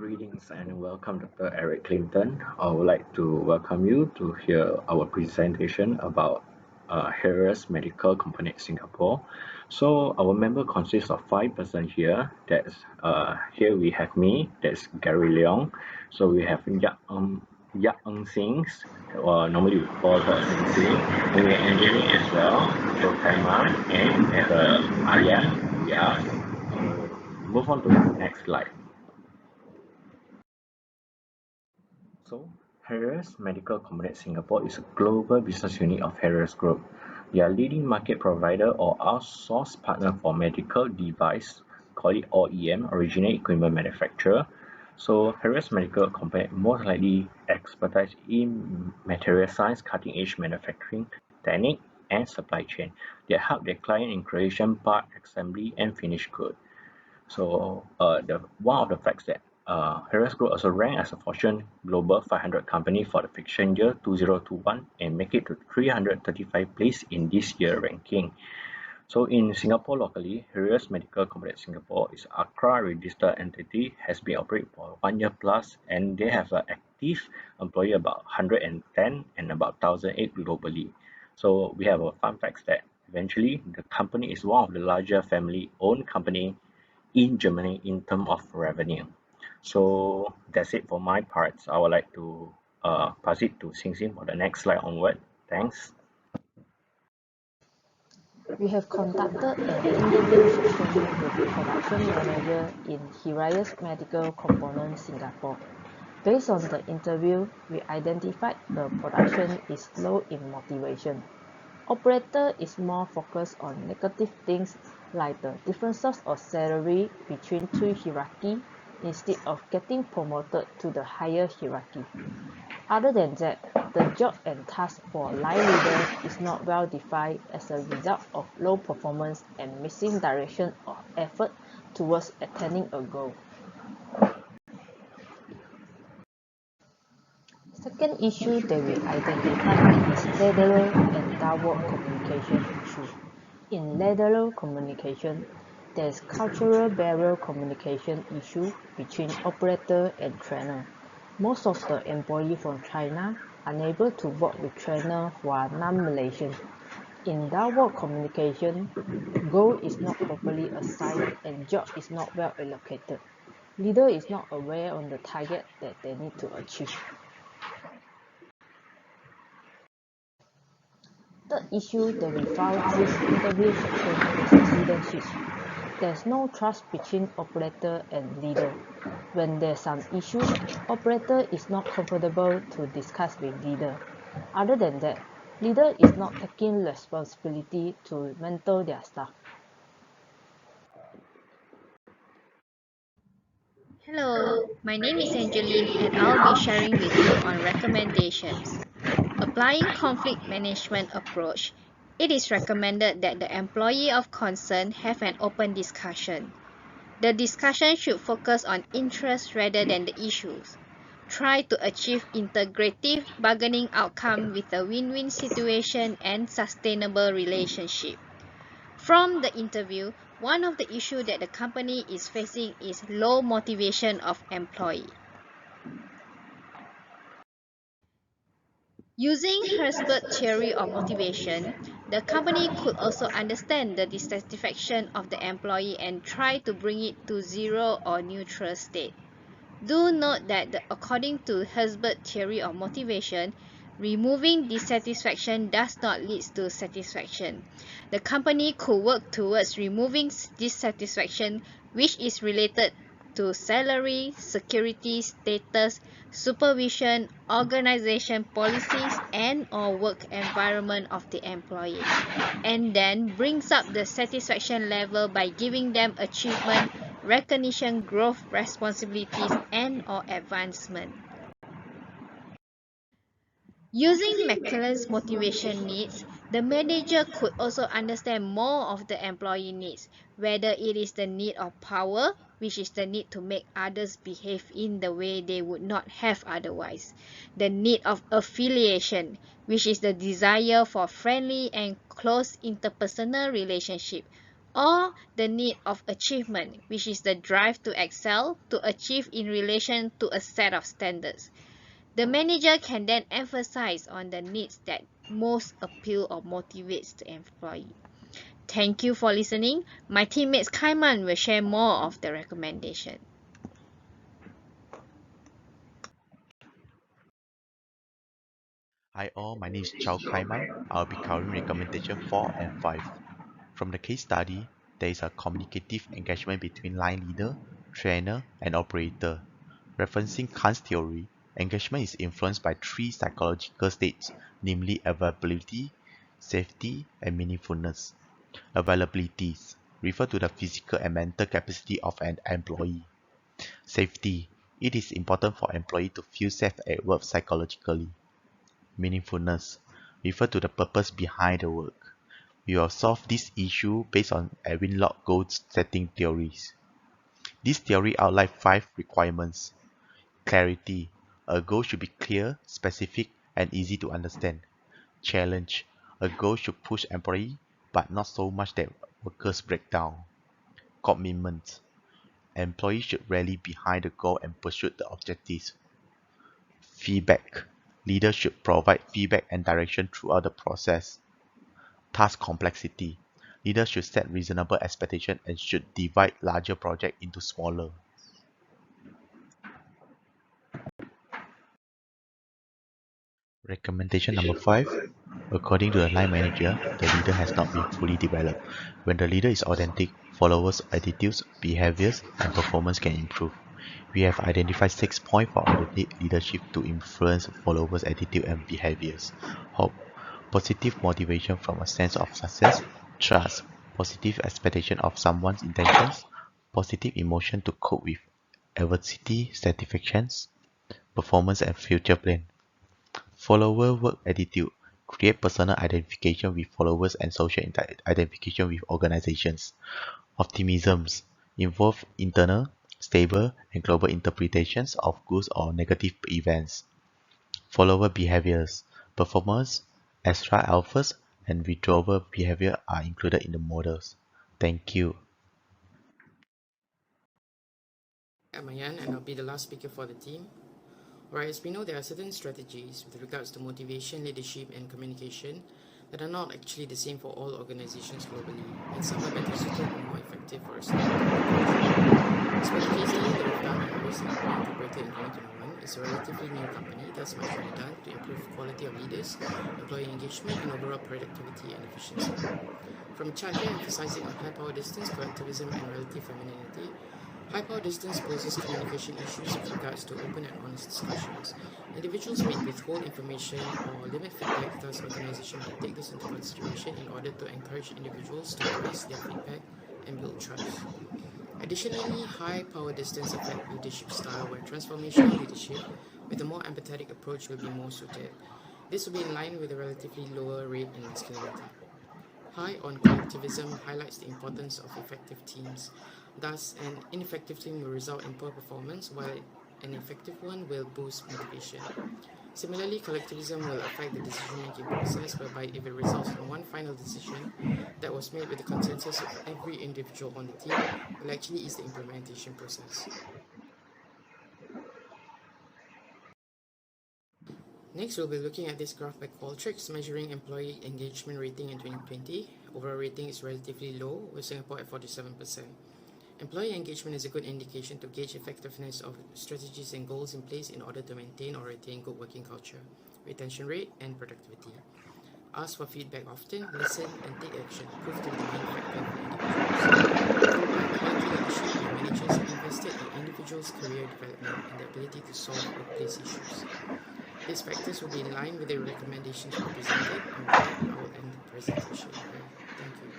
Greetings and welcome, Dr. Eric Clinton. I would like to welcome you to hear our presentation about Harris Medical Company Singapore. So our member consists of 5 persons here. That's here we have me. That's Gary Leong. So we have Yak Eng Sing. Normally we call her Sing Sing. And we have Angeline as well. So Taima and we have Aryan. Yeah. Move on to the next slide. So, Harris Medical Company Singapore is a global business unit of Harris Group. We are leading market provider or outsource partner for medical device, call it OEM, original equipment manufacturer. So, Harris Medical Company most likely expertise in material science, cutting-edge manufacturing technique, and supply chain. They help their client in creation, part, assembly, and finished good. So the one of the facts that Harris Group also ranked as a Fortune Global 500 company for the fiscal year 2021 and make it to 335 place in this year ranking. So in Singapore locally, Harris Medical Company Singapore is ACRA registered entity, has been operating for 1 year plus, and they have an active employee about 110 and about 1,008 globally. So we have a fun fact that eventually the company is one of the larger family-owned company in Germany in terms of revenue. So that's it for my parts. I would like to pass it to Sing Sing for the next slide onward. Thanks. We have conducted an interview session with the production manager in Hiraeus Medical Components Singapore. Based on the interview, we identified the production is low in motivation. Operator is more focused on negative things like the differences of salary between two hierarchy instead of getting promoted to the higher hierarchy. Other than that, the job and task for line leader is not well defined as a result of low performance and missing direction or effort towards attaining a goal. Second issue that we identified is lateral and downward communication issue. In lateral communication, there's cultural barrier communication issue between operator and trainer. Most of the employees from China are unable to work with trainer who are non-Malaysian. In downward communication, goal is not properly assigned and job is not well allocated. Leader is not aware on the target that they need to achieve. Third issue that we found this interview section is leadership. There's no trust between operator and leader. When there's some issues, operator is not comfortable to discuss with leader. Other than that, leader is not taking responsibility to mentor their staff. Hello, my name is Angeline and I'll be sharing with you on recommendations. Applying conflict management approach, it is recommended that the employee of concern have an open discussion. The discussion should focus on interests rather than the issues. Try to achieve integrative bargaining outcome with a win-win situation and sustainable relationship. From the interview, one of the issues that the company is facing is low motivation of employee. Using Herzberg's theory of motivation, the company could also understand the dissatisfaction of the employee and try to bring it to zero or neutral state. Do note that according to Herzberg's theory of motivation, removing dissatisfaction does not lead to satisfaction. The company could work towards removing dissatisfaction, which is related to salary, security, status, supervision, organization policies, and or work environment of the employee, and then brings up the satisfaction level by giving them achievement, recognition, growth, responsibilities, and or advancement. Using McClellan's motivation needs, the manager could also understand more of the employee needs, whether it is the need of power, which is the need to make others behave in the way they would not have otherwise, the need of affiliation, which is the desire for friendly and close interpersonal relationship, or the need of achievement, which is the drive to excel, to achieve in relation to a set of standards. The manager can then emphasize on the needs that most appeal or motivates the employee. Thank you for listening. My teammates Kaiman will share more of the recommendation. Hi all, my name is Chow Kaiman. I'll be covering recommendation 4 and 5. From the case study, there is a communicative engagement between line leader, trainer, and operator. Referencing Kant's theory, engagement is influenced by three psychological states, namely availability, safety, and meaningfulness. Availabilities refer to the physical and mental capacity of an employee. Safety. It is important for employee to feel safe at work psychologically. Meaningfulness refer to the purpose behind the work. We will solve this issue based on Edwin Locke goal-setting theories. This theory outlines 5 requirements. Clarity. A goal should be clear, specific, and easy to understand. Challenge. A goal should push employee, but not so much that workers break down. Commitment. Employees should rally behind the goal and pursue the objectives. Feedback. Leaders should provide feedback and direction throughout the process. Task complexity. Leaders should set reasonable expectations and should divide larger projects into smaller. Recommendation number 5. According to the line manager, the leader has not been fully developed. When the leader is authentic, followers' attitudes, behaviors, and performance can improve. We have identified 6 points for authentic leadership to influence followers' attitude and behaviors. Hope. Positive motivation from a sense of success. Trust. Positive expectation of someone's intentions. Positive emotion to cope with adversity, satisfactions, performance, and future plan. Follower work attitude. Create personal identification with followers and social identification with organizations. Optimisms. Involve internal, stable, and global interpretations of good or negative events. Follower behaviors. Performance, extra alphas, and withdrawal behavior are included in the models. Thank you. I'm Mayan and I'll be the last speaker for the team. Alright, as we know, there are certain strategies with regards to motivation, leadership, and communication that are not actually the same for all organizations globally, and some are better suited and more effective for a certain approach. As per the case study that we've done on Singapore Incorporated in 2021, is a relatively new company that's much can be done to improve quality of leaders, employee engagement, and overall productivity and efficiency. From a chart here emphasizing on high power distance, collectivism, and relative femininity, high power distance poses communication issues with regards to open and honest discussions. Individuals may withhold information or limit feedback, thus organizations may take this into consideration in order to encourage individuals to voice their feedback and build trust. Additionally, high power distance affect leadership style, where transformational leadership with a more empathetic approach will be more suited. This will be in line with a relatively lower rate in masculinity. High on collectivism highlights the importance of effective teams. Thus, an ineffective team will result in poor performance, while an effective one will boost motivation. Similarly, collectivism will affect the decision-making process, whereby if it results in one final decision that was made with the consensus of every individual on the team, will actually ease the implementation process. Next, we'll be looking at this graph by Qualtrics, measuring employee engagement rating in 2020. Overall rating is relatively low, with Singapore at 47%. Employee engagement is a good indication to gauge effectiveness of strategies and goals in place in order to maintain or retain good working culture, retention rate, and productivity. Ask for feedback often, listen, and take action prove to be the main factor for individuals. By quality leadership, your managers have invested in individuals' career development and the ability to solve workplace issues. These factors will be in line with the recommendations we presented, and with that, I will end the presentation here. Thank you.